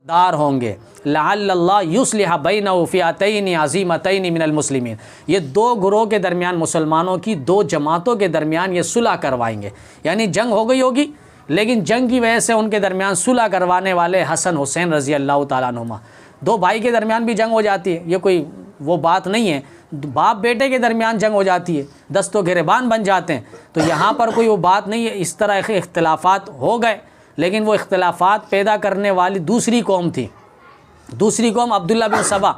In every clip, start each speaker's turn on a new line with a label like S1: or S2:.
S1: दार होंगे। लअल्लल्लाह युस्लिह बैन फ़िअतैन अज़ीमतैन मिनल मुस्लिमीन, ये दो गुरों के दरमियान, मुसलमानों की दो जमातों के दरमियान ये सुलह करवाएंगे। यानी जंग हो गई होगी, लेकिन जंग की वजह से उनके दरमियान सुलह करवाने वाले हसन हुसैन रज़ी अल्लाह तआला अन्हुमा। दो भाई के दरमियान भी जंग हो जाती है, ये कोई वो बात नहीं है। बाप बेटे के दरमियान जंग हो जाती है, दस्तों गिरेबान बन जाते हैं। तो यहाँ पर कोई वो बात नहीं है। इस तरह के इख्तिलाफ़ात हो गए, लेकिन वो इख्तिलाफ़ात पैदा करने वाली दूसरी कौम थी। दूसरी कौम अब्दुल्ला बिन सबा,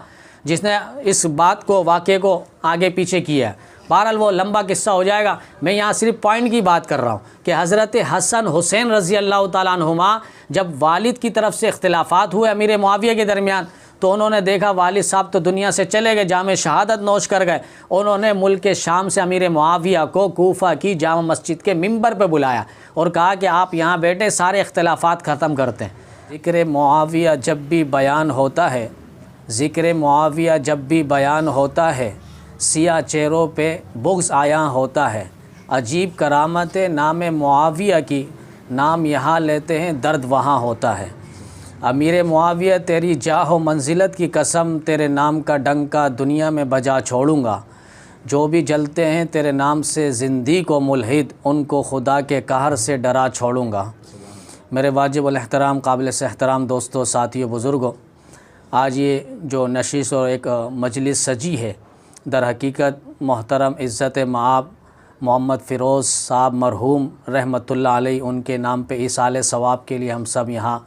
S1: जिसने इस बात को, वाक़े को आगे पीछे किया है। बहरहाल वो लंबा किस्सा हो जाएगा। मैं यहाँ सिर्फ पॉइंट की बात कर रहा हूँ कि हज़रत हसन हुसैन रज़ी अल्लाह तआला अन्हुमा जब वालिद की तरफ से इख्तिलाफ़ात हुए अमीर मुआविया के दरमियान, तो उन्होंने देखा वालिद साहब तो दुनिया से चले गए, जाम शहादत नोश कर गए। उन्होंने मुल्क के शाम से अमीर मुआविया को कूफा की जामा मस्जिद के मिंबर पर बुलाया और कहा कि आप यहाँ बैठे, सारे इख्तिलाफ़ात ख़त्म करते हैं। ज़िक्र मुआविया जब भी बयान होता है, ज़िक्र मुआविया जब भी बयान होता है, सिया चेहरों पे बुग़्ज़ आया होता है। अजीब करामत नाम मुआविया की, नाम यहाँ लेते हैं दर्द वहाँ होता है। अमीर मुआविया तेरी जाहो मंजिलत की कसम, तेरे नाम का डंका दुनिया में बजा छोड़ूंगा। जो भी जलते हैं तेरे नाम से ज़िंदगी को मुल्हिद, उनको खुदा के कहर से डरा छोड़ूंगा। मेरे वाजिब एहतराम, काबिल से एहतराम दोस्तों, साथियों, बुज़ुर्गों, आज ये जो नशीस और एक मजलिस सजी है, दर हकीकत मोहतरम इज़्ज़त माब मोहम्मद फ़िरोज़ साहब मरहूम रहमतुल्लाह अलैह, उनके नाम पे इसाले सवाब के लिए हम सब यहाँ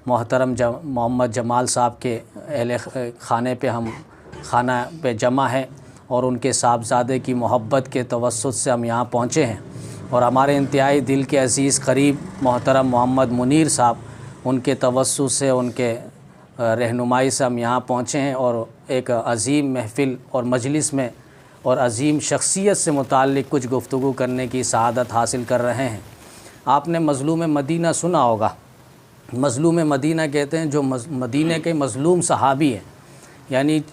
S1: मोहतरम मोहम्मद जमाल साहब के अहले खाने पे हम खाना पे जमा हैं और उनके साहबज़ादे की मोहब्बत के तवस्सुत से हम यहाँ पहुँचे हैं। और हमारे इंतहाई दिल के अज़ीज़ करीब मोहतरम मोहम्मद मुनीर साहब, उनके तवस्सुत से, उनके रहनुमाई से हम यहाँ पहुँचे हैं और एक अज़ीम महफ़िल और मजलिस में और अज़ीम शख्सियत से मुताल्लिक़ कुछ गुफ्तगू करने की सआदत हासिल कर रहे हैं। आपने मज़लूम मदीना सुना होगा। मज़लूम मदीना कहते हैं जो मदीने के मज़लूम सहाबी हैं, यानी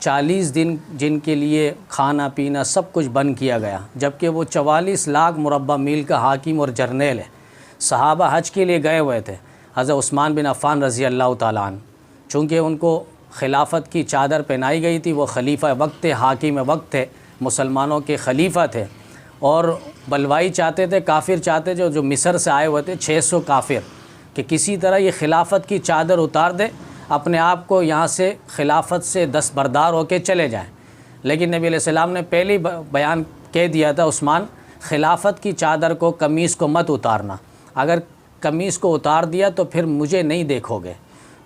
S1: 40 दिन जिनके लिए खाना पीना सब कुछ बंद किया गया, जबकि वो 44 लाख मुरब्बा मील का हाकिम और जर्नेल है। सहाबा हज के लिए गए हुए थे। हज़रत उस्मान बिन अफ़्फ़ान रज़ी अल्लाह तआला अन्हु, चूँकि उनको खिलाफत की चादर पहनाई गई थी, वो खलीफा वक्त थे, हाकिम वक्त थे, मुसलमानों के खलीफा थे और बलवाई चाहते थे, काफिर चाहते थे, जो मिस्र से आए हुए थे 600 काफिर, कि किसी तरह ये खिलाफत की चादर उतार दे, अपने आप को यहाँ से खिलाफत से दस्तबरदार होकर चले जाएं। लेकिन नबी अलैहिस्सलाम ने पहले बयान कह दिया था, उस्मान खिलाफत की चादर को, कमीज़ को मत उतारना, अगर कमीज़ को उतार दिया तो फिर मुझे नहीं देखोगे।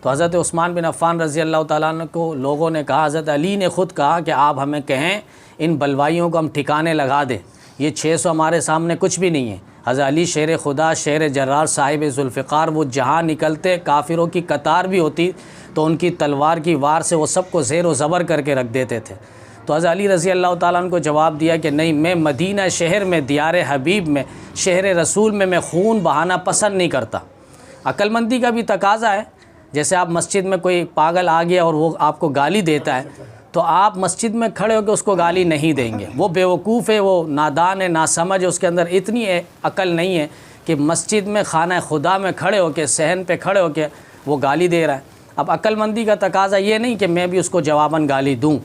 S1: तो हज़रत उस्मान बिन अफ़्फ़ान रज़ी अल्लाह तआला अन्हु को लोगों ने कहा, हज़रत अली ने ख़ुद कहा कि आप हमें कहें इन बलवाइयों को हम ठिकाने लगा दें, ये 600 हमारे सामने कुछ भी नहीं है। हज़रत अली शेर खुदा, शेर जर्रार, साहिब ज़ुल्फ़िकार, वो जहाँ निकलते काफिरों की कतार भी होती तो उनकी तलवार की वार से वो सबको ज़ेर व ज़बर करके रख देते थे। तो हज़रत अली रज़ी अल्लाह तआला अन्हु को जवाब दिया कि नहीं, मैं मदीना शहर में, दियार हबीब में, शहर रसूल में मैं खून बहाना पसंद नहीं करता। अक्लमंदी का भी तकाज़ा है। जैसे आप मस्जिद में कोई पागल आ गया और वो आपको गाली देता है, तो आप मस्जिद में खड़े होकर उसको गाली नहीं देंगे। वो बेवकूफ़ है, वो नादान है, नासमझ है, उसके अंदर इतनी अकल नहीं है कि मस्जिद में, खाना खुदा में खड़े होकर, सहन पे खड़े होकर वो गाली दे रहा है। अब अक्लमंदी का तकाज़ा ये नहीं कि मैं भी उसको जवाबन गाली दूँ।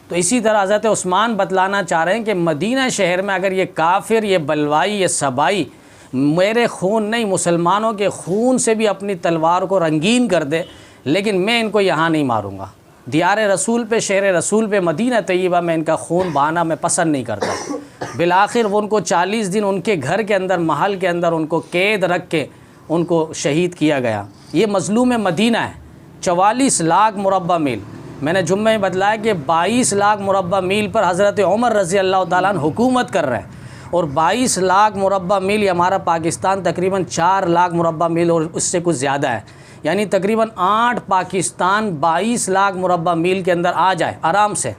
S1: तो इसी तरह हज़रत उस्मान बतलाना चाह रहे हैं कि मदीना शहर में अगर ये काफिर, ये बलवाई, ये सबाई मेरे खून नहीं, मुसलमानों के खून से भी अपनी तलवार को रंगीन कर दे, लेकिन मैं इनको यहाँ नहीं मारूँगा। दियार रसूल पे, शहर रसूल पे, मदीना तैयबा में इनका खून बहाना मैं पसंद नहीं करता। बिलाखिर वो उनको 40 दिन उनके घर के अंदर, महल के अंदर उनको कैद रख के उनको शहीद किया गया। ये मज़लूम मदीना है। 44 लाख मुरब्बा मील, मैंने जुम्मे में बतलाया कि 22 लाख मुरब्बा मील पर हज़रत उमर रज़ी अल्लाह तआला अन्हु हुकूमत कर रहे हैं और 22 लाख मुरब्बा मील, हमारा पाकिस्तान तकरीबन 4 लाख मुरब्बा मील और उससे कुछ ज़्यादा है, यानी तकरीबन 8 पाकिस्तान 22 लाख मुरब्बा मील के अंदर आ जाए आराम से।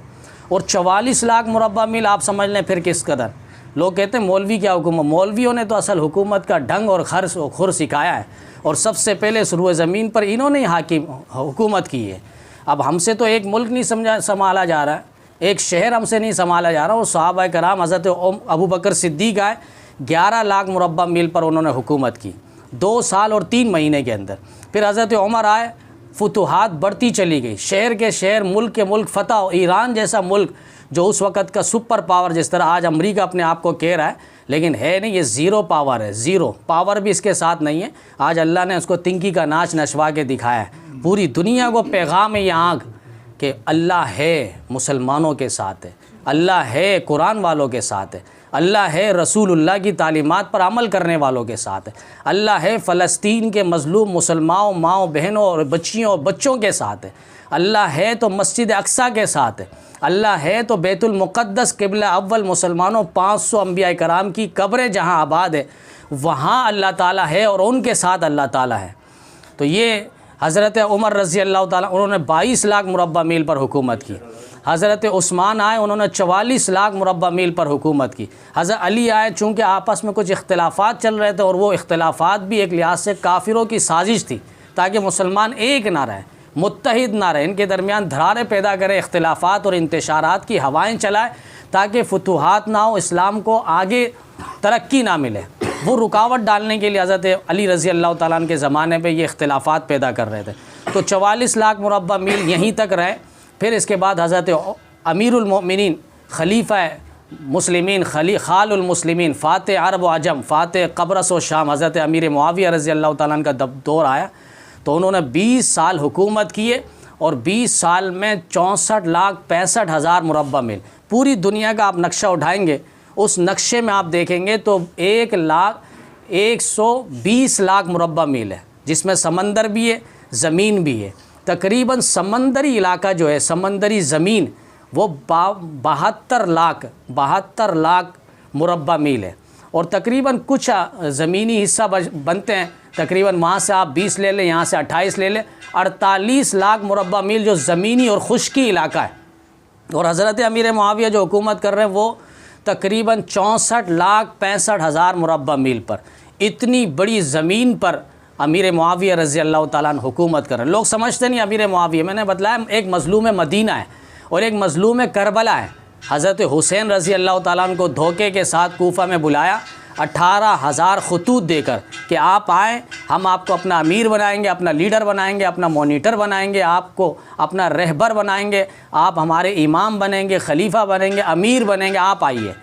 S1: और 44 लाख मुरब्बा मील आप समझ लें फिर किस कदर। लोग कहते हैं मौलवी क्या हुकूमत, मौलवियों ने तो असल हुकूमत का ढंग और खर्च और खुर सिखाया है और सबसे पहले शुरू ज़मीन पर इन्होंने हाकिम हुकूमत की है। अब हमसे तो एक मुल्क नहीं संभाला जा रहा है, एक शहर हमसे नहीं संभाला जा रहा। और सहाबा कराम, हज़रत अबू बकर सिद्दीक़ आए, 11 लाख मुरब्बा मील पर उन्होंने हुकूमत की 2 साल और 3 महीने के अंदर। फिर हज़रत उमर आए, फुतूहात बढ़ती चली गई, शहर के शहर, मुल्क के मुल्क फतह हो। ईरान जैसा मुल्क जो उस वक़्त का सुपर पावर, जिस तरह आज अमेरिका अपने आप को कह रहा है, लेकिन है नहीं, ये ज़ीरो पावर है, ज़ीरो पावर भी इसके साथ नहीं है। आज अल्लाह ने उसको तिंकी का नाच नचवा के दिखाया है, पूरी दुनिया को पैगाम है ये आग कि अल्लाह है मुसलमानों के साथ है, अल्लाह है कुरान वालों के साथ है, अल्लाह है रसूलुल्लाह की तालीमात पर अमल करने वालों के साथ है, अल्लाह है फ़लस्तीन के मज़लूम मुसलमानों, माओ बहनों और बच्चियों और बच्चों के साथ है, अल्लाह है तो मस्जिद अक्सा के साथ है, अल्लाह है तो बैतुल मुक़द्दस क़िबला अव्वल मुसलमानों 500 अंबिया कराम की कब्रें जहाँ आबाद है वहाँ अल्लाह ताला है और उनके साथ अल्लाह ताला है। तो ये हज़रत उमर रज़ी अल्लाह ताला, उन्होंने 22 लाख मुरब्बा मील पर हुकूमत की। हज़रत उस्मान आए, उन्होंने 44 लाख मुरब्बा मील पर हुकूमत की। हज़रत अली आए, चूँकि आपस में कुछ इख्तिलाफ़ात चल रहे थे और वो इख्तिलाफ़ात भी एक लिहाज से काफिरों की साजिश थी ताकि मुसलमान एक ना रहे, मुत्तहिद ना रहे, इनके दरमियान धरारे पैदा करे, इख्तिलाफ़ात और इंतशारात की हवाएँ चलाए ताकि फुतूहात ना हो, इस्लाम को आगे तरक्की ना मिले। वो रुकावट डालने के लिए हज़रत अली रज़ी अल्लाह ताला अन्हु के ज़माने पे ये इख्तिलाफ़ात पैदा कर रहे थे। तो 44 लाख मुरब्बा मील यहीं तक रहे। फिर इसके बाद हज़रत अमीरुल मोमिनीन, खलीफ़ा मुस्लिमीन, खालुल मुस्लिमीन, फ़ातिह अरब व अजम, फ़ातिह क़ब्रस व शाम, हज़रत अमीर मुआविया रज़ी अल्लाह ताला अन्हु का दौर आया तो उन्होंने 20 साल हुकूमत किए और 20 साल में 64,65,000 मुरब्बा मील। पूरी दुनिया का आप नक्शा उठाएंगे, उस नक्शे में आप देखेंगे तो 1,120 लाख मुरब्बा मील है, जिसमें समंदर भी है, ज़मीन भी है। तकरीबन समंदरी इलाका जो है, समंदरी ज़मीन, वो 72 लाख मुरब्बा मील है। और तकरीबन कुछ ज़मीनी हिस्सा बनते हैं, तकरीबन वहाँ से आप 20 ले लें, यहाँ से 28 ले लें, 48 लाख मुरब्बा मील जो ज़मीनी और खुश्की इलाका है। और हज़रत अमीर मुआविया जो हुकूमत कर रहे हैं वो तकरीबन 64,65,000 मुरब्बा मील पर, इतनी बड़ी ज़मीन पर अमीर मुआविया रज़ी अल्लाह ताला अन्हु हुकूमत कर रहे हैं। लोग समझते नहीं अमीर मुआविया, मैंने बतलाया एक मज़लूम मदीना है और एक मज़लूम करबला है। हज़रत हुसैन रज़ी अल्लाह ताला अन्हु को धोखे के साथ कूफा में बुलाया 18,000 खतूत देकर कि आप आएँ, हम आपको अपना अमीर बनाएंगे, अपना लीडर बनाएंगे, अपना मोनीटर बनाएंगे, आपको अपना रहबर बनाएंगे, आप हमारे इमाम बनेंगे, खलीफा बनेंगे, अमीर बनेंगे, आप आइए।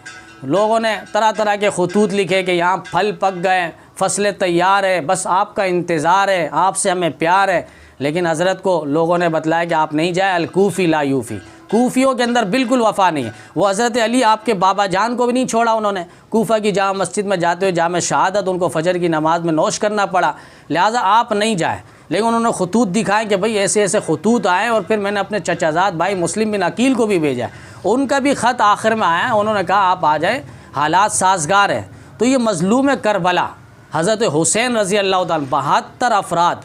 S1: लोगों ने तरह तरह के खतूत लिखे कि यहाँ फल पक गए, फसलें तैयार है, बस आपका इंतज़ार है, आपसे हमें प्यार है। लेकिन हज़रत को लोगों ने बतलाया कि आप नहीं जाए, अलकूफ़ी ला यूफ़ी, कूफियों के अंदर बिल्कुल वफ़ा नहीं है। वो हज़रत अली आपके बाबा जान को भी नहीं छोड़ा उन्होंने, कूफा की जामा मस्जिद में जाते हुए जामे शहादत उनको फ़जर की नमाज़ में नोश करना पड़ा, लिहाजा आप नहीं जाए। लेकिन उन्होंने खतूत दिखाए कि भाई ऐसे ऐसे खतूत आए, और फिर मैंने अपने चचाजाद भाई मुस्लिम बिन अकील को भी भेजा, उनका भी ख़त आखिर में आया, उन्होंने कहा आप आ जाएँ, हालात साजगार है। तो ये मज़लूम करबला हज़रत हुसैन रज़ी अल्लाह ताला 72 अफराद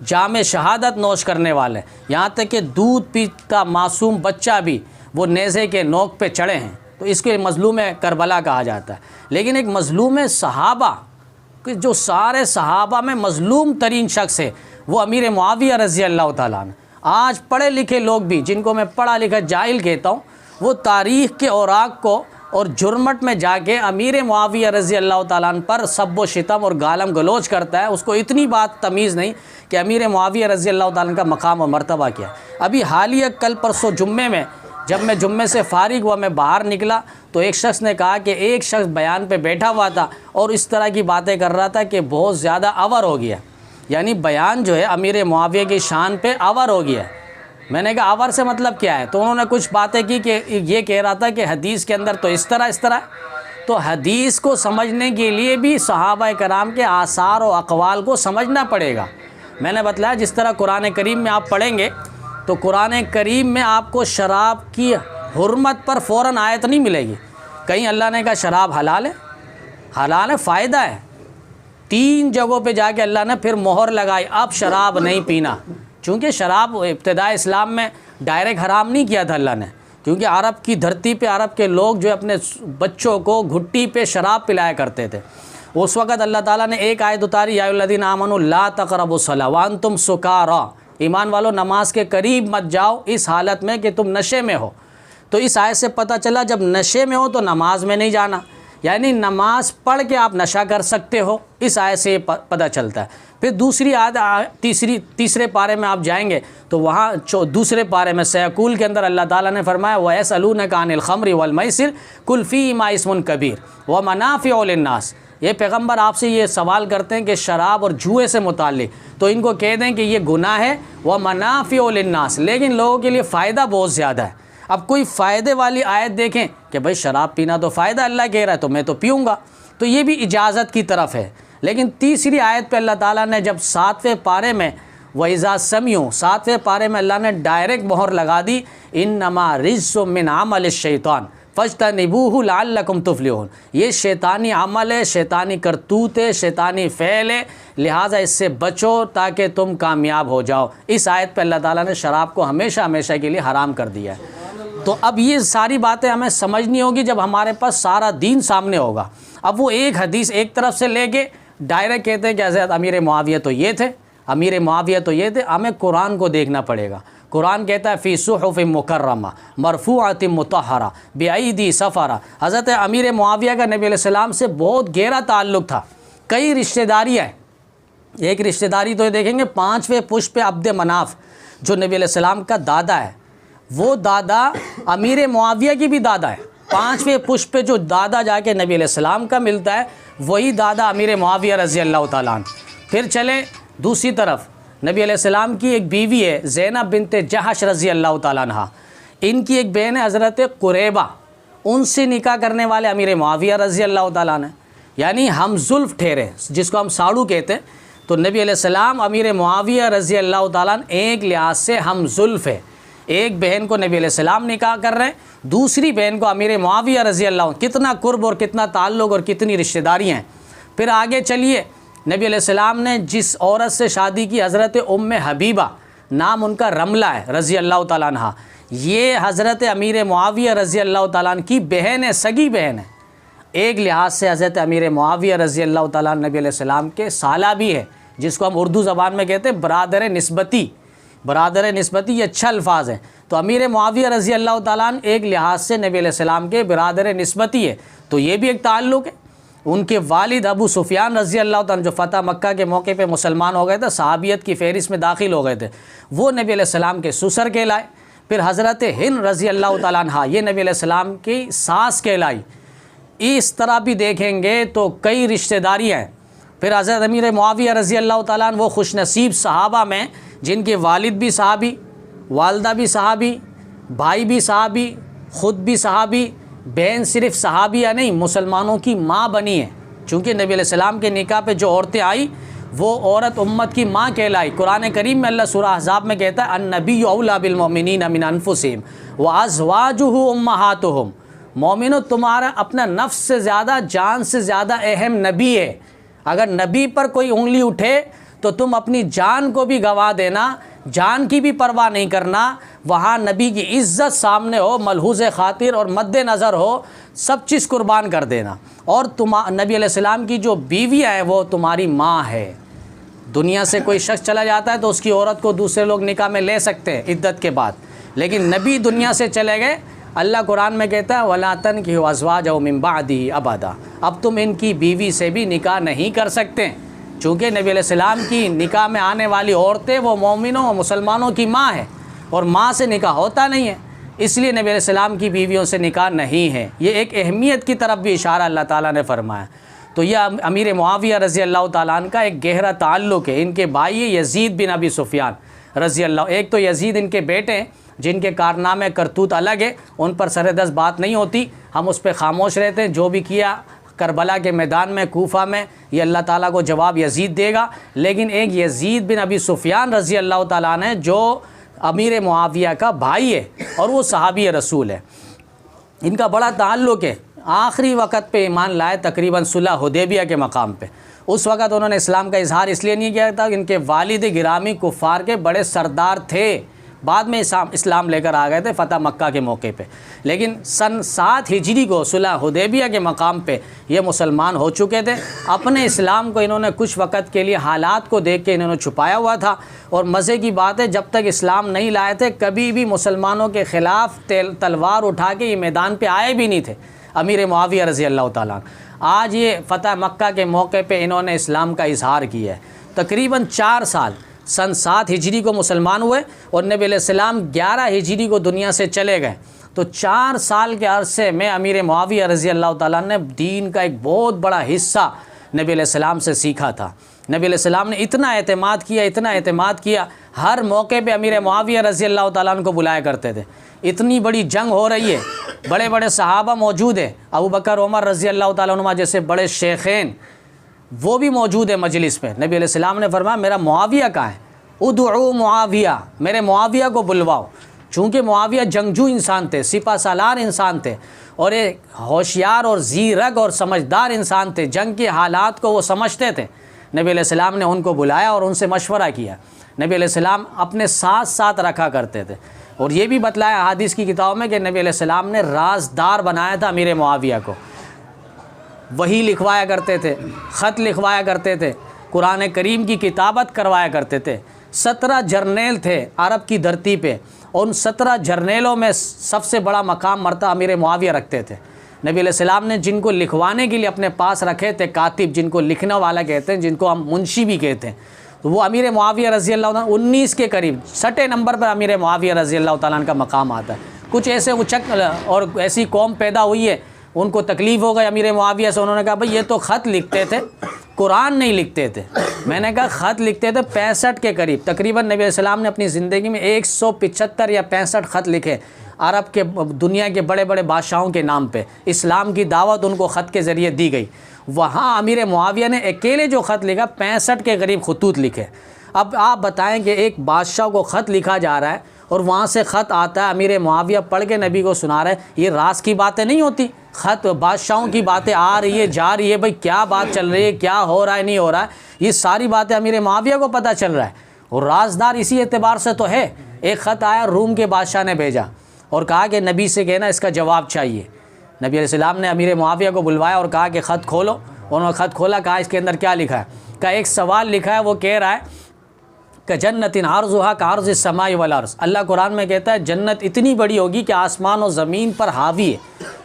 S1: जामे शहादत नोश करने वाले, यहाँ तक कि दूध पीता मासूम बच्चा भी वो नेज़े के नोक पे चढ़े हैं, तो इसको मज़लूम करबला कहा जाता है। लेकिन एक मज़लूम सहाबा कि जो सारे सहाबा में मज़लूम तरीन शख्स है वो अमीर मुआविया रज़ी अल्लाह ताला अन्हु। आज पढ़े लिखे लोग भी, जिनको मैं पढ़ा लिखा जाहिल कहता हूँ, वो तारीख़ के औराक को और जुर्मट में जाके अमीर मुआविया रज़ी अल्लाह ताला अन्हु पर सब्ब शितम और गालम गलोच करता है। उसको इतनी बात तमीज़ नहीं कि अमीर मुआविया रज़ी अल्लाह ताला अन्हु का मकाम और मर्तबा क्या। अभी हालिया कल परसों जुम्मे में, जब मैं जुम्मे से फ़ारिग हुआ, मैं बाहर निकला तो एक शख्स ने कहा कि एक शख्स बयान पे बैठा हुआ था और इस तरह की बातें कर रहा था कि बहुत ज़्यादा अवर हो गया, यानी बयान जो है अमीर मुआविया की शान पे अवर हो गया। मैंने कहा अवर से मतलब क्या है? तो उन्होंने कुछ बातें की कि ये कह रहा था कि हदीस के अंदर तो इस तरह। तो हदीस को समझने के लिए भी सहाबा कराम के आसार और अक़वाल को समझना पड़ेगा। मैंने बतलाया जिस तरह कुरान करीम में आप पढ़ेंगे तो कुरान करीम में आपको शराब की हुर्मत पर फ़ौरन आयत नहीं मिलेगी। कहीं अल्लाह ने कहा शराब हलाल है, फ़ायदा है। 3 जगहों पे जाके अल्लाह ने फिर मोहर लगाई, अब शराब नहीं पीना। चूँकि शराब इब्तिदा इस्लाम में डायरेक्ट हराम नहीं किया था अल्लाह ने, क्योंकि अरब की धरती पे अरब के लोग जो अपने बच्चों को घुट्टी पे शराब पिलाया करते थे। उस वक़्त अल्लाह ताला ने एक आयत उतारी, या अय्युहल्लज़ीना आमनू ला तक़रबुस्सलाह व अंतुम सुकारा, ईमान वालों नमाज के करीब मत जाओ इस हालत में कि तुम नशे में हो। तो इस आयत से पता चला जब नशे में हो तो नमाज में नहीं जाना, यानी नमाज पढ़ के आप नशा कर सकते हो, इस आयत से पता चलता है। फिर दूसरी तीसरे पारे में आप जाएंगे तो वहाँ दूसरे पारे में सयकूल के अंदर अल्लाह ताला ने फरमाया वयसअलूनका अनिल खम्रि वल मैसिर कुल फीहिमा इस्मुन कबीर व मनाफ़िउ लिन्नास। ये पैगम्बर आपसे ये सवाल करते हैं कि शराब और जुए से मुताल्लिक़, तो इनको कह दें कि ये गुनाह है व मनाफ़िउ लिन्नास, लेकिन लोगों के लिए फ़ायदा बहुत ज़्यादा है। अब कोई फ़ायदे वाली आयत देखें कि भाई शराब पीना तो फ़ायदा अल्लाह कह रहा है तो मैं तो पीऊँगा, तो ये भी इजाज़त की तरफ है। लेकिन तीसरी आयत पे अल्लाह ताला ने जब 7वें पारे में वइज़ा समिऊ 7वें पारे में अल्लाह ने डायरेक्ट मोहर लगा दी इन्नमा रिज्सुम मिन अमल शैतान फज्तनिबूहु लअल्लकुम तुफ्लिहून। ये शैतानी अमल है, शैतानी करतूत है, शैतानी फ़ेल है, लिहाजा इससे बचो ताकि तुम कामयाब हो जाओ। इस आयत पे अल्लाह ताला ने शराब को हमेशा हमेशा के लिए हराम कर दिया है। तो अब ये सारी बातें हमें समझनी होगी जब हमारे पास सारा दीन सामने होगा। अब वो एक हदीस एक तरफ से लेके डायरेक्ट कहते हैं कि हज़रत अमीर मुआविया तो ये थे, अमीर मुआविया तो ये थे। हमें कुरान को देखना पड़ेगा। कुरान कहता है फ़ी सुहुफ़िन मुकर्रमा मरफ़ूअतिन मुतहहरा बिअयदी सफ़रा। हज़रत अमीर मुआविया का नबी अलैहिस्सलाम से बहुत गहरा ताल्लुक़ था। कई रिश्तेदारियाँ हैं। एक रिश्तेदारी तो देखेंगे 5वें पुष्प अब्द मनाफ जो नबी अलैहिस्सलाम का दादा है, वो दादा अमीर मुआविया की भी दादा है। 5वें पुष्प पे जो दादा जाके नबी अलैहिस्सलाम का मिलता है वही दादा अमीर मुआविया रज़ी अल्लाह तआला अन्हु। फिर चले दूसरी तरफ, नबी अलैहिस्सलाम की एक बीवी है ज़ैनब बिनते जहश रज़ी अल्लाह तआला अन्हा। इनकी एक बहन है हज़रत कुरैबा, उनसे निकाह करने वाले अमीर मुआविया रज़ी अल्लाह तआला अन्हु, यानी हम जुल्फ़ ठहरे जिसको हम साड़ू कहते हैं। तो नबी अलैहिस्सलाम अमीर मुआविया रज़ी अल्लाह तआला अन्हु एक लिहाज से हम जुल्फ़ है। एक बहन को नबी अलैहिस्सलाम निकाह कर रहे हैं, दूसरी बहन को अमीर मुआविया रज़ी अल्लाह। कितना कुर्ब और कितना ताल्लुक़ और कितनी रिश्तेदारियाँ हैं। फिर आगे चलिए, नबी अलैहिस्सलाम ने जिस औरत से शादी की हज़रत उम्मे हबीबा, नाम उनका रमला है रज़ी अल्लाह तआला अन्हा, ये हज़रत अमीर मुआविया रज़ी अल्लाह तआला अन्हु की बहन है, सगी बहन है। एक लिहाज से हज़रत अमीर मुआविया रज़ी अल्लाह तआला अन्हु नबी अलैहिस्सलाम के साला भी है, जिसको हम उर्दू ज़बान में कहते हैं बरादर निस्बती। बरादर निस्बती ये अच्छा अल्फाज है। तो अमीर मुआविया रज़ी अल्लाह तआला अन्हु एक लिहाज से नबी अलैहिस्सलाम के बरादर निस्बती है, तो ये भी एक ताल्लुक़ है। उनके वालिद अबू सुफियान रज़ी अल्लाह तआला जो फ़तह मक्का के मौके पे मुसलमान हो गए थे, सहाबियत की फ़हरिस्त में दाखिल हो गए थे, वो नबी अलैहिस्सलाम के ससुर कहलाए। फिर हज़रत हिंद रज़ी अल्लाह तआला अन्हा ये नबी अलैहिस्सलाम की सास कहलाई। इस तरह भी देखेंगे तो कई रिश्तेदारियाँ हैं। फिर हज़रत अमीर मुआविया रज़ी अल्लाह तआला अन्हु वो खुशनसीब सहाबा में जिनके वालिद भी सहाबी, वालदा भी सहाबी, भाई भी सहाबी, ख़ुद भी सहाबी, बहन सिर्फ सहाबिया नहीं मुसलमानों की माँ बनी है। चूँकि नबी अलैहिस्सलाम के निकाह पे जो औरतें आई वो औरत उम्मत की माँ कहलाई। कुरान करीम में अल्लाह सूरह अहज़ाब में कहता है अन्नबिय्यु औला बिल मोमिनीन मिन अनफुसिहिम व अज़वाजुहु उम्महातुहुम। मोमिनो तुम्हारा अपना नफ्स से ज़्यादा, जान से ज़्यादा अहम नबी है। अगर नबी पर कोई उंगली उठे तो तुम अपनी जान को भी गवा देना, जान की भी परवाह नहीं करना। वहाँ नबी की इज़्ज़त सामने हो, मलहूज़ ख़ातिर और मद्दे नज़र हो, सब चीज़ कुर्बान कर देना। और नबी अलैहिस्सलाम की जो बीवियाँ हैं वो तुम्हारी माँ है। दुनिया से कोई शख्स चला जाता है तो उसकी औरत को दूसरे लोग निकाह में ले सकते हैं इद्दत के बाद, लेकिन नबी दुनिया से चले गए। अल्लाह कुरान में कहता है वला तनकिहू अज़वाजहु मिन बादिही अबदा, अब तुम इनकी बीवी से भी निकाह नहीं कर सकते। चूँकि नबी अलैहिस्सलाम की निकाह में आने वाली औरतें वो मोमिनों और मुसलमानों की माँ है और माँ से निकाह होता नहीं है, इसलिए नबी अलैहिस्सलाम की बीवियों से निकाह नहीं है। ये एक अहमियत की तरफ भी इशारा अल्लाह ताला ने फरमाया। तो यह अमीर मुआविया रज़ी अल्लाह ताला अन्हु का एक गहरा ताल्लुक़ है। इनके भाई यज़ीद बिन अबी सुफ़ियान रज़ी अल्लाह, एक तो यज़ीद इनके बेटे हैं जिनके कारनामे करतूत अलग है, उन पर सरेदस्त बात नहीं होती, हम उस पर ख़ामोश रहते हैं। जो भी किया करबला के मैदान में, कूफा में, ये अल्लाह ताला को जवाब यज़ीद देगा। लेकिन एक यज़ीद बिन अबी सुफ़ियान रज़ी अल्लाह ताला अन्हु है जो अमीर मुआविया का भाई है और वो सहाबी रसूल है। इनका बड़ा ताल्लुक़ है। आखिरी वक़्त पे ईमान लाए तकरीबन सुलह हुदैबिया के मकाम पे। उस वक़्त उन्होंने इस्लाम का इजहार इसलिए नहीं किया था, इनके वालिद गिरामी कुफ़ार के बड़े सरदार थे, बाद में इस्लाम लेकर आ गए थे फ़तह मक्का के मौके पे। लेकिन सन 7 हिजरी को सुलह हुदैबिया के मकाम पे ये मुसलमान हो चुके थे। अपने इस्लाम को इन्होंने कुछ वक़्त के लिए हालात को देख के इन्होंने छुपाया हुआ था। और मज़े की बात है, जब तक इस्लाम नहीं लाए थे कभी भी मुसलमानों के ख़िलाफ़ तलवार उठा के ये मैदान पर आए भी नहीं थे अमीर मुआविया रज़ी अल्लाह ताला। आज ये फ़तह मक्का के मौके पे इन्होंने इस्लाम का इजहार किया है। तकरीबन 4 साल, सन 7 हिजरी को मुसलमान हुए और नबी अलैहिस्सलाम 11 हिजरी को दुनिया से चले गए। तो 4 साल के अरसे में अमीर मुआविया रज़ी अल्लाह ताला ने दीन का एक बहुत बड़ा हिस्सा नबी अलैहिस्सलाम से सीखा था। नबी अलैहिस्सलाम ने इतना एतमाद किया, हर मौके पे अमीर मुआविया रज़ी अल्लाह ताला को बुलाया करते थे। इतनी बड़ी जंग हो रही है, बड़े बड़े सहाबा मौजूद है, अबू बकर उमर रज़ी अल्लाह ताला अन्हुमा जैसे बड़े शेखैन वो भी मौजूद है मजलिस में। नबी अलैहिस्सलाम ने फरमाया मेरा मुआविया कहाँ है, उदउ मुआविया, मेरे मुआविया को बुलवाओ। चूँकि मुआविया जंगजू इंसान थे, सिपा सालार इंसान थे और एक होशियार और ज़ीरक और समझदार इंसान थे, जंग के हालात को वो समझते थे। नबी अलैहिस्सलाम ने उनको बुलाया और उनसे मशवरा किया। नबी अलैहिस्सलाम अपने साथ साथ रखा करते थे और ये भी बतलाया हदीस की किताब में कि नबी अलैहिस्सलाम ने राजदार बनाया था अमीर मुआविया को। वही लिखवाया करते थे, ख़त लिखवाया करते थे, कुरान करीम की किताबत करवाया करते थे। 17 जर्नेल थे अरब की धरती पे और उन 17 जर्नेलों में सबसे बड़ा मकाम मर्तबा अमीर मुआविया रखते थे। नबी अलैहिस्सलाम ने जिनको लिखवाने के लिए अपने पास रखे थे, कातिब जिनको लिखने वाला कहते हैं, जिनको हम मुंशी भी कहते हैं, तो वो अमीर मुआविया रज़ी अल्लाह ताला 19 के करीब 6 नंबर पर अमीर मुआविया रज़ी अल्लाह ताला का मकाम आता है। कुछ ऐसे उचक और ऐसी कौम पैदा हुई है, उनको तकलीफ़ हो गई अमीर मुआविया से। उन्होंने कहा भाई ये तो ख़त लिखते थे, कुरान नहीं लिखते थे। मैंने कहा ख़त लिखते थे 65 के करीब, तकरीबन नबी अलैहिस्सलाम ने अपनी ज़िंदगी में 175 या 65 ख़त लिखे अरब के दुनिया के बड़े बड़े बादशाहों के नाम पे। इस्लाम की दावत उनको ख़त के ज़रिए दी गई। वहाँ अमीर मुआविया ने अकेले जो ख़त लिखा 65 के करीब खतूत लिखे। अब आप बताएं कि एक बादशाह को ख़त लिखा जा रहा है और वहाँ से ख़त आता है, अमीर मुआविया पढ़ के नबी को सुना रहे, ये राज की बातें नहीं होती। ख़त बादशाहों की बातें आ रही है जा रही है, भाई क्या बात चल रही है, क्या हो रहा है नहीं हो रहा है, ये सारी बातें अमीर मुआविया को पता चल रहा है और राजदार इसी एतबार से तो है। एक ख़त आया, रूम के बादशाह ने भेजा और कहा कि नबी से कहना इसका जवाब चाहिए। नबी अलैहिस्सलाम ने अमीर मुआविया को बुलवाया और कहा कि ख़त खोलो। उन्होंने ख़त खोला, कहा इसके अंदर क्या लिखा है। कहा एक सवाल लिखा है, वो कह रहा है कि जन्नतिन अर्ज़ुहा कअर्ज़ि समाई वल अर्ज़। अल्लाह कुरान में कहता है जन्नत इतनी बड़ी होगी कि आसमान और ज़मीन पर हावी है,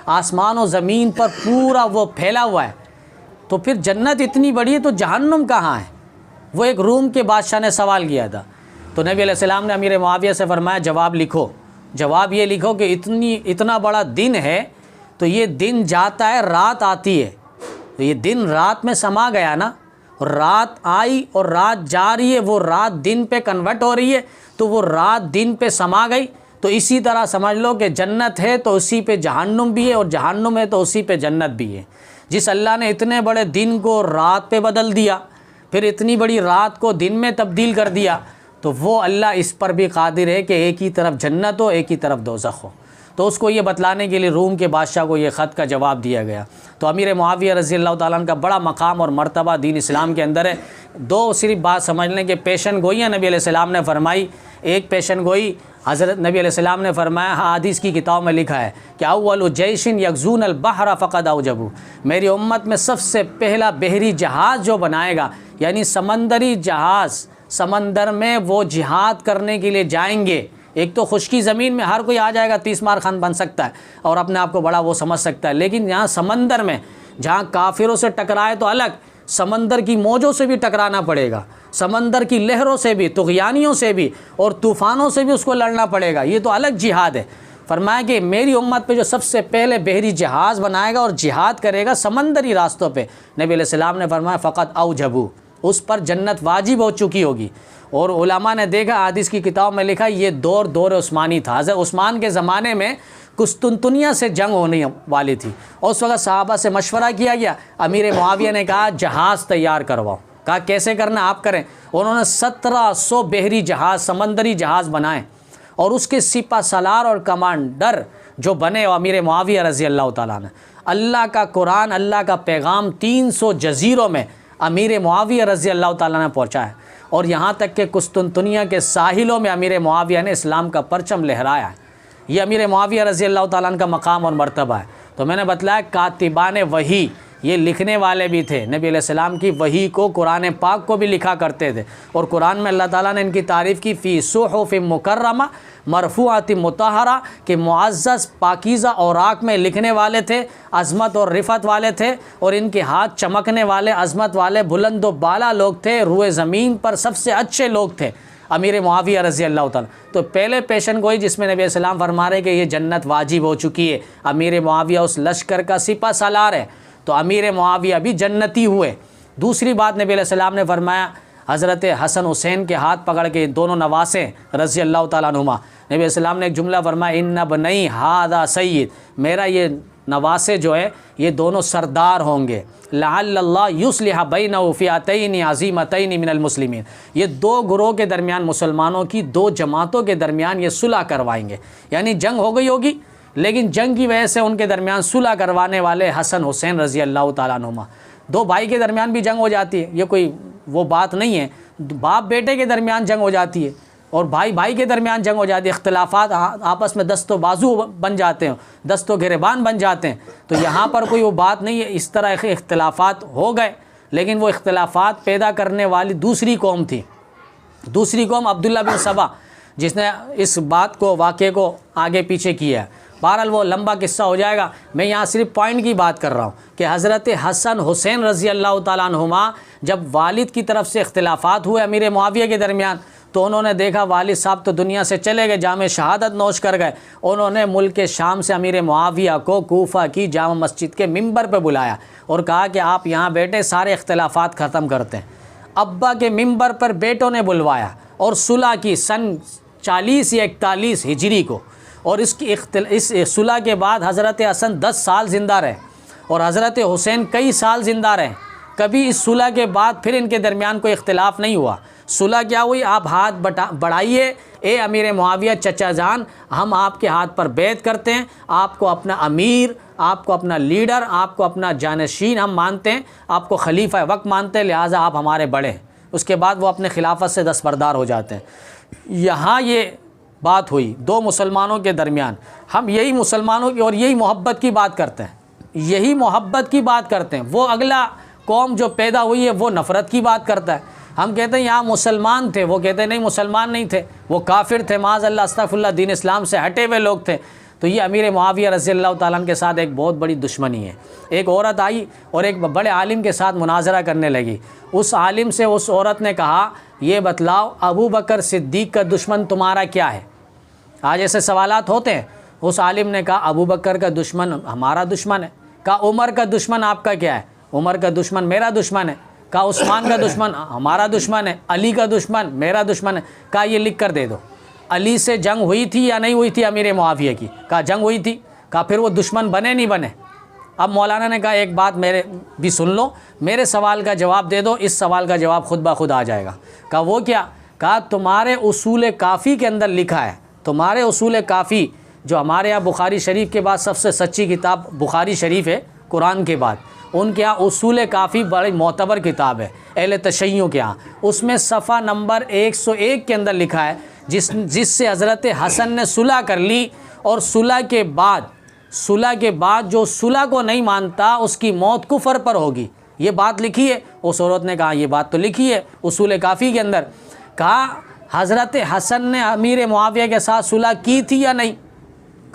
S1: आसमान और ज़मीन पर पूरा वो फैला हुआ है। तो फिर जन्नत इतनी बड़ी है तो जहन्नुम कहाँ है। वो एक रूम के बादशाह ने सवाल किया था। तो नबी अलैहिस्सलाम ने अमीर मुआविया से फरमाया जवाब लिखो, जवाब ये लिखो कि इतना बड़ा दिन है तो ये दिन जाता है रात आती है, तो ये दिन रात में समा गया ना, रात आई और रात जा रही है, वो रात दिन पे कन्वर्ट हो रही है, तो वो रात दिन पे समा गई। तो इसी तरह समझ लो कि जन्नत है तो उसी पे जहन्नुम भी है और जहन्नुम है तो उसी पे जन्नत भी है। जिस अल्लाह ने इतने बड़े दिन को रात पे बदल दिया, फिर इतनी बड़ी रात को दिन में तब्दील कर दिया, तो वो अल्लाह इस पर भी कादिर है कि एक ही तरफ जन्नत हो, एक ही तरफ दोज़ख हो। तो उसको ये बतलाने के लिए रूम के बादशाह को ये ख़त का जवाब दिया गया। तो अमीर मुआविया रज़ी अल्लाह ताला अन्हु का बड़ा मकाम और मर्तबा दीन इस्लाम के अंदर है। दो सिर्फ बात समझ लें कि पेशन गोइयाँ नबी अलैहिस्सलाम ने फरमाई। एक पेशन गोई हज़रत नबी अलैहिस्सलाम ने फरमाया, हदीस की किताब में लिखा है कि अव्वलु जैशिन यग़ज़ून अल बहर फ़क़द औजबू, मेरी उम्मत में सबसे पहला बहरी जहाज़ जो बनाएगा, यानी समंदरी जहाज़, समंदर में वो जिहाद करने के लिए जाएंगे। एक तो खुश्की ज़मीन में हर कोई आ जाएगा, 30 मार खान बन सकता है और अपने आप को बड़ा वो समझ सकता है, लेकिन यहाँ समंदर में जहाँ काफिरों से टकराए तो अलग, समंदर की मौजों से भी टकराना पड़ेगा, समंदर की लहरों से भी, तुग़यानियों से भी और तूफ़ानों से भी उसको लड़ना पड़ेगा, ये तो अलग जिहाद है। फरमाया कि मेरी उम्मत पे जो सबसे पहले बहरी जहाज़ बनाएगा और जिहाद करेगा समंदरी रास्तों पे, नबी अलैहिस्सलाम ने फरमाया फ़क़द औजबू, उस पर जन्नत वाजिब हो चुकी होगी। और उलमा ने देखा, हदीस की किताब में लिखा, ये दौर उस्मानी था। हज़रत उस्मान के ज़माने में कुस्तुनतुनिया से जंग होने वाली थी और उस वक्त सहाबा से मशवरा किया गया। अमीर मुआविया ने कहा जहाज़ तैयार करवाओ। कहा कैसे करना आप करें। उन्होंने 1700 बहरी जहाज़, समंदरी जहाज़ बनाए और उसके सिपा सलार और कमांडर जो बने अमीर मुआविया रज़ी अल्लाह ताला ने। अल्लाह का कुरान, अल्लाह का पैगाम 300 जजीरों में अमीर मुआविया रज़ी अल्लाह ताला ने पहुँचाया और यहाँ तक कि कुस्तुनतुनिया के साहिलों में अमीर मुआविया ने इस्लाम का परचम लहराया है। ये अमीर मुआविया रज़ी अल्लाह ताला का मकाम और मर्तबा है। तो मैंने बतलाया कातिबान वही ये लिखने वाले भी थे, नबी अलैहिस्सलाम की वही को, कुरान पाक को भी लिखा करते थे। और कुरान में अल्लाह ताला ने इनकी तारीफ़ की फ़ी सुहुफ़ मुकर्रमा मरफ़ूआत मुतहरा के मुअज़्ज़ज़ पाकीज़ा औराक में लिखने वाले थे, अज़मत और रिफ़त वाले थे, और इनके हाथ चमकने वाले, अज़मत वाले, बुलंद व बाला लोग थे, रुए ज़मीन पर सबसे अच्छे लोग थे अमीर मुआविया रज़ी अल्लाह ताला। तो पहले पेशन गोई जिसमें नबी सलाम फरमा रहे कि ये जन्नत वाजिब हो चुकी है, अमीर मुआविया उस लश्कर का सिपा सालार है, तो अमीर मुआविया भी जन्नती हुए। दूसरी बात नबी सलाम ने फरमाया, हज़रत हसन हुसैन के हाथ पकड़ के दोनों नवासे रज़ी अल्लाह ताला अन्हुमा, नबी सलाम ने एक जुमला फरमाया, इन्ना बनई हादा सय्यद, मेरा ये नवासे जो है ये दोनों सरदार होंगे। लअल्लल्लाह युस्लिह बैनहु फ़िअतैनि अज़ीमतैनि मिनल मुस्लिमीन, ये दो गुरोह के दरमियान, मुसलमानों की दो जमातों के दरमियान ये सुलह करवाएंगे। यानी जंग हो गई होगी, लेकिन जंग की वजह से उनके दरमियान सुलह करवाने वाले हसन हुसैन रज़ी अल्लाह ताला अन्हुमा। दो भाई के दरमियान भी जंग हो जाती है, ये कोई वो बात नहीं है। बाप बेटे के दरमियान जंग हो जाती है, और भाई भाई के दरमियान जंग हो जाती है, इख्तिलाफ़ात आपस में दस्तो बाजू बन जाते हैं, दस्तो गिरेबान बन जाते हैं। तो यहाँ पर कोई वो बात नहीं है, इस तरह के इख्तिलाफ़ात हो गए, लेकिन वो इख्तिलाफ़ात पैदा करने वाली दूसरी कौम थी। दूसरी कौम अब्दुल्ला बिन सबा, जिसने इस बात को, वाक़े को आगे पीछे किया है। बहरहाल वो लंबा किस्सा हो जाएगा, मैं यहाँ सिर्फ पॉइंट की बात कर रहा हूँ कि हज़रत हसन हुसैन रज़ी अल्लाह ताला अन्हुमा जब वालिद की तरफ से इख्तिलाफ़ात हुए अमीर मुआविया के दरमियान, तो उन्होंने देखा वालिद साहब तो दुनिया से चले गए, जामे शहादत नोश कर गए। उन्होंने मुल्क के शाम से अमीर मुआविया को कूफा की जामा मस्जिद के मिंबर पर बुलाया और कहा कि आप यहाँ बैठे, सारे इख्तिलाफ़ात ख़त्म करते हैं। अब्बा के मिंबर पर बेटों ने बुलवाया और सुलह की सन 40 या 41 हिजरी को, और इस सुलह के बाद हज़रत हसन 10 साल ज़िंदा रहे और हज़रत हुसैन कई साल ज़िंदा रहे। कभी इस सुलह के बाद फिर इनके दरमियान कोई इख्तिलाफ़ नहीं हुआ। सुलह क्या हुई, आप हाथ बढ़ाइए, ए अमीर मुआविया चचा जान, हम आपके हाथ पर बैत करते हैं, आपको अपना अमीर, आपको अपना लीडर, आपको अपना जानशीन हम मानते हैं, आपको खलीफा वक्त मानते हैं, लिहाजा आप हमारे बड़े हैं। उसके बाद वो अपने खिलाफत से दस्तबरदार हो जाते हैं। यहाँ ये बात हुई दो मुसलमानों के दरमियान। हम यही मुसलमानों की और यही मोहब्बत की बात करते हैं, यही मोहब्बत की बात करते हैं। वो अगला कौम जो पैदा हुई है वो नफ़रत की बात करता है। हम कहते हैं यहाँ मुसलमान थे, वो कहते हैं नहीं मुसलमान नहीं थे, वो काफिर थे, माज़अल्लाह अस्तग़फिरुल्लाह, दीन इस्लाम से हटे हुए लोग थे। तो ये अमीर मुआविया रज़ी अल्लाह ताला अन्हु के साथ एक बहुत बड़ी दुश्मनी है। एक औरत आई और एक बड़े आलिम के साथ मुनाजरा करने लगी। उस आलिम से उस औरत ने कहा, ये बतलाओ अबू बकर सिद्दीक़ का दुश्मन तुम्हारा क्या है? आज ऐसे सवालात होते हैं। उस आलिम ने कहा, अबू बकर का दुश्मन हमारा दुश्मन है। कहा, उमर का दुश्मन आपका क्या है? उमर का दुश्मन मेरा दुश्मन है। कहा, उस्मान का दुश्मन हमारा दुश्मन है। अली का दुश्मन मेरा दुश्मन है। कहा, ये लिख कर दे दो। अली से जंग हुई थी या नहीं हुई थी अमीर मुआविया की? कहा, जंग हुई थी। कहा, फिर वो दुश्मन बने नहीं बने? अब मौलाना ने कहा, एक बात मेरे भी सुन लो, मेरे सवाल का जवाब दे दो, इस सवाल का जवाब खुद ब खुद आ जाएगा। कहा, वो क्या? कहा, तुम्हारे उसूल काफ़ी के अंदर लिखा है, तुम्हारे उसूल काफ़ी जो हमारे यहाँ बुखारी शरीफ के बाद सबसे सच्ची किताब बुखारी शरीफ है कुरान के बाद, उनके यहाँ उसूल काफ़ी बड़ी मोतबर किताब है अहले तशय्युं के यहाँ। उसमें सफ़ा नंबर 101 के अंदर लिखा है जिससे हज़रत हसन ने सुलह कर ली, और सुलह के बाद जो सुलह को नहीं मानता उसकी मौत कुफर पर होगी। ये बात लिखी है। उस औरत ने कहा, ये बात तो लिखी है उसूल काफ़ी के अंदर। कहा, हज़रत हसन ने अमीर मुआविया के साथ सुलह की थी या नहीं?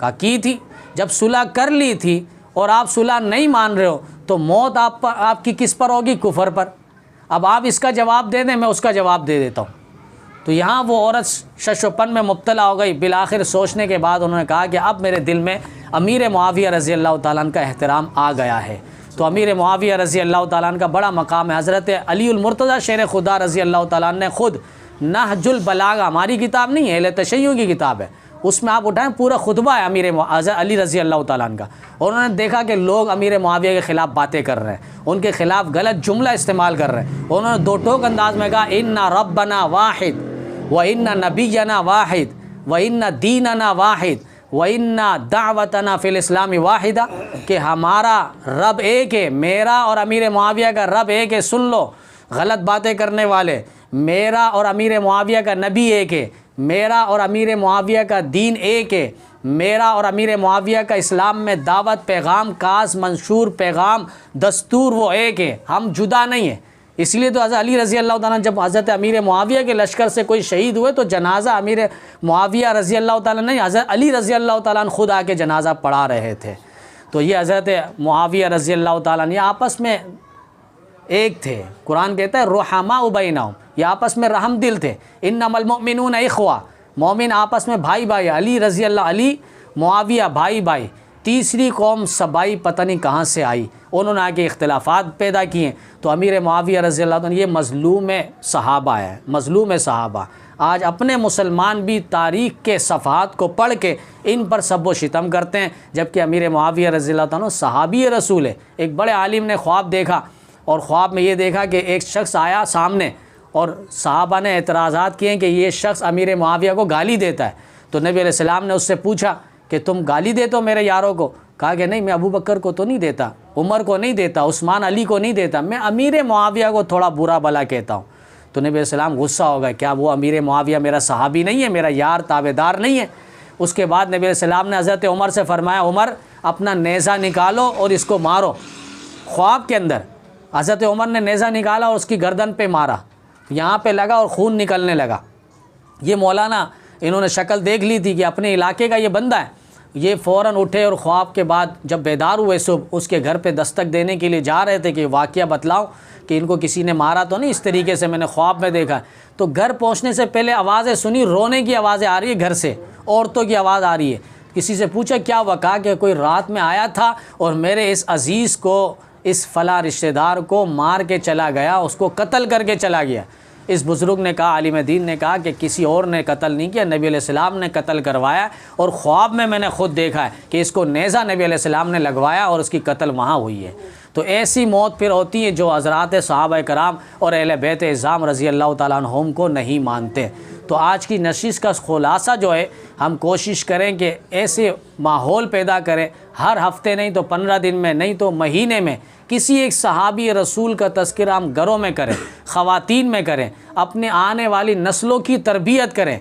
S1: कहा, की थी। जब सुलह कर ली थी और आप सुलह नहीं मान रहे हो तो मौत आपकी किस पर होगी? कुफर पर। अब आप इसका जवाब दे दें, मैं उसका जवाब दे देता हूँ। तो यहाँ वो औरत शशोपन में मुब्तला हो गई। बिलाखिर सोचने के बाद उन्होंने कहा कि अब मेरे दिल में अमीर मुआविया रज़ी अल्लाह ताला अन्हु का एहतराम आ गया है। तो अमीर मुआविया रज़ी अल्लाह ताला अन्हु का बड़ा मकाम है। हज़रत अलीउल मुर्तज़ा शेर खुदा रज़ी अल्लाह ताला अन्हु ने खुद नहजुल बलागा, हमारी किताब नहीं है, अहले तशय्युं की किताब है, उसमें आप उठाएं पूरा खुतबा है अमीर अली रज़ी अल्लाह ताला अन्हु का। और उन्होंने देखा कि लोग अमीर मुआविया के ख़िलाफ़ बातें कर रहे हैं, उनके ख़िलाफ़ गलत जुमला इस्तेमाल कर रहे हैं। उन्होंने दो टोक अंदाज में कहा, इन्ना रब्बना वाहिद व इन्ना नबियना वाहिद व इन्ना दीनना वाहिद व इन्ना दावतना फ़िल इस्लामी वाहिदा, कि हमारा रब एक है, मेरा और अमीर मुआविया का रब एक है। सुन लो गलत बातें करने वाले, मेरा और अमीर मुआविया का नबी एक है, मेरा और अमीर मुआविया का दीन एक है, मेरा और अमीर मुआविया का इस्लाम में दावत, पैगाम, काज, मंशूर, पैगाम, दस्तूर वो एक है, हम जुदा नहीं है। इसलिए तो हज़रत अली रज़ी अल्लाह ताला, जब हज़रत अमीर मुआविया के लश्कर से कोई शहीद हुए तो जनाजा अमीर मुआविया रज़ी अल्लाह ताला नहीं, हज़रत अली रज़ी अल्लाह ताला खुद आके जनाजा पढ़ा रहे थे। तो ये हज़रत मुआविया रज़ी अल्लाह ताला ये आपस में एक थे। कुरान कहता है रुहमा बैनहुम, ये आपस में रहम दिल थे। इन्नमल मुमिनूना इख्वा, मोमिन आपस में भाई भाई। अली रज़ी अल्लाह, अली मुआविया भाई भाई। तीसरी कौम सबाई पता नहीं कहाँ से आई, उन्होंने आके इख्तिलाफ़ात पैदा किए। तो अमीर मुआविया रज़ी अल्लाह ताला ये मज़लूम सहाबा है, मज़लूम सहाबा। आज अपने मुसलमान भी तारीख़ के सफ़हात को पढ़ के इन पर सब व शितम करते हैं, जबकि अमीर मुआविया रज़ी अल्लाह ताला सहाबी रसूल है। एक बड़े आलिम ने ख्वाब देखा और ख्वाब में ये देखा कि एक शख्स आया सामने और सहाबा ने एतराज़ात किए कि ये शख्स अमीर मुआविया को गाली देता है। तो नबी अलैहिस्सलाम ने उससे पूछा कि तुम गाली देते हो मेरे यारों को? कहा कि नहीं, मैं अबू बकर को तो नहीं देता, उमर को नहीं देता, उस्मान अली को नहीं देता, मैं अमीर मुआविया को थोड़ा बुरा भला कहता हूँ। तो नबी अलैहिस्सलाम गुस्सा हो गए, क्या वो अमीर मुआविया मेरा सहाबी नहीं है, मेरा यार ताबेदार नहीं है? उसके बाद नबी अलैहिस्सलाम ने हज़रत उमर से फ़रमाया, उमर अपना नेज़ा निकालो और इसको मारो। ख्वाब के अंदर हज़रत उमर ने नेज़ा निकाला और उसकी गर्दन पे मारा, यहाँ पे लगा और खून निकलने लगा। ये मौलाना, इन्होंने शक्ल देख ली थी कि अपने इलाके का ये बंदा है। ये फ़ौरन उठे और ख्वाब के बाद जब बेदार हुए सुबह, उसके घर पे दस्तक देने के लिए जा रहे थे कि वाक़या बतलाओ कि इनको किसी ने मारा तो नहीं, इस तरीके से मैंने ख्वाब में देखा। तो घर पहुंचने से पहले आवाज़ें सुनी, रोने की आवाज़ें आ रही है घर से, औरतों की आवाज़ आ रही है। किसी से पूछा क्या वक़ा, कि कोई रात में आया था और मेरे इस अज़ीज़ को, इस फ़ला रिश्तेदार को मार के चला गया, उसको कत्ल करके चला गया। इस बुज़ुर्ग ने कहा, आलिम दीन ने कहा कि किसी और ने कत्ल नहीं किया, नबी अलैहिस्सलाम ने कत्ल करवाया और ख्वाब में मैंने खुद देखा है कि इसको नेज़ा नबी अलैहिस्सलाम ने लगवाया और उसकी कत्ल वहाँ हुई है। तो ऐसी मौत फिर होती है जो हज़रात सहाबा कराम और अहले बैत इज़्ज़ाम रज़ी अल्लाह ताला अन्हुम को नहीं मानते। तो आज की नशिश का खुलासा जो है, हम कोशिश करें कि ऐसे माहौल पैदा करें, हर हफ्ते नहीं तो 15 दिन में, नहीं तो महीने में किसी एक सहाबी रसूल का तज़किरा हम घरों में करें, ख़वातीन में करें, अपने आने वाली नस्लों की तरबियत करें।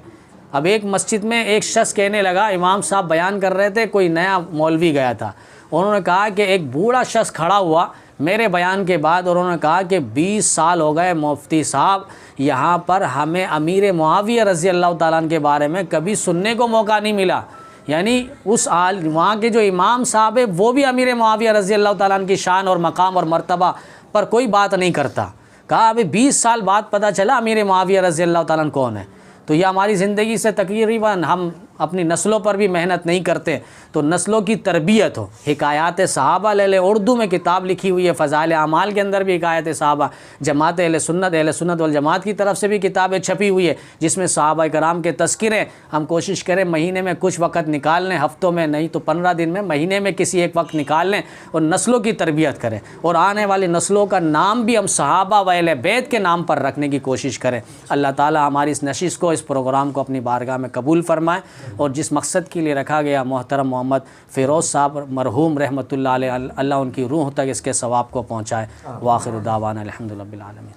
S1: अब एक मस्जिद में एक शख्स कहने लगा, इमाम साहब बयान कर रहे थे, कोई नया मौलवी गया था, उन्होंने कहा कि एक बूढ़ा शख्स खड़ा हुआ मेरे बयान के बाद और उन्होंने कहा कि 20 साल हो गए मुफ्ती साहब, यहाँ पर हमें अमीर मुआविया रज़ी अल्लाह ताला के बारे में कभी सुनने को मौका नहीं मिला। यानी उस वहाँ के जो इमाम साहब है वो भी अमीर मुआविया रज़ी अल्लाह ताला की शान और मकाम और मर्तबा पर कोई बात नहीं करता। कहा अभी 20 साल बाद पता चला अमीर मुआविया रज़ी अल्लाह ताला कौन है। तो यह हमारी ज़िंदगी से तकरीबन हम अपनी नस्लों पर भी मेहनत नहीं करते। तो नस्लों की तरबियत हो, हिकायात सहाबा ले ले, उर्दू में किताब लिखी हुई है, फ़ज़ाइल आमाल के अंदर भी हिकायत सहाबा, जमात अहले सुन्नत वल जमात की तरफ से भी किताबें छपी हुई है जिसमें सहाबा कराम के तज़किरे। हम कोशिश करें महीने में कुछ वक़्त निकाल लें, हफ़्तों में नहीं तो 15 दिन में, महीने में किसी एक वक्त निकाल लें और नस्लों की तरबियत करें और आने वाली नस्लों का नाम भी हम सहाबा व अहले बैत के नाम पर रखने की कोशिश करें। अल्लाह ताला हमारी इस नशिश को, इस प्रोग्राम को अपनी बारगाह में कबूल फरमाए और जिस मकसद के लिए रखा गया, मोहतरम मोहम्मद फ़िरोज़ साहब मरहूम रहमतुल्लाह अलैह, अल्लाह उनकी रूह तक इसके सवाब को पहुँचाए। वाखिर दावाना अल्हम्दुलिल्लाह बिल आलमीन।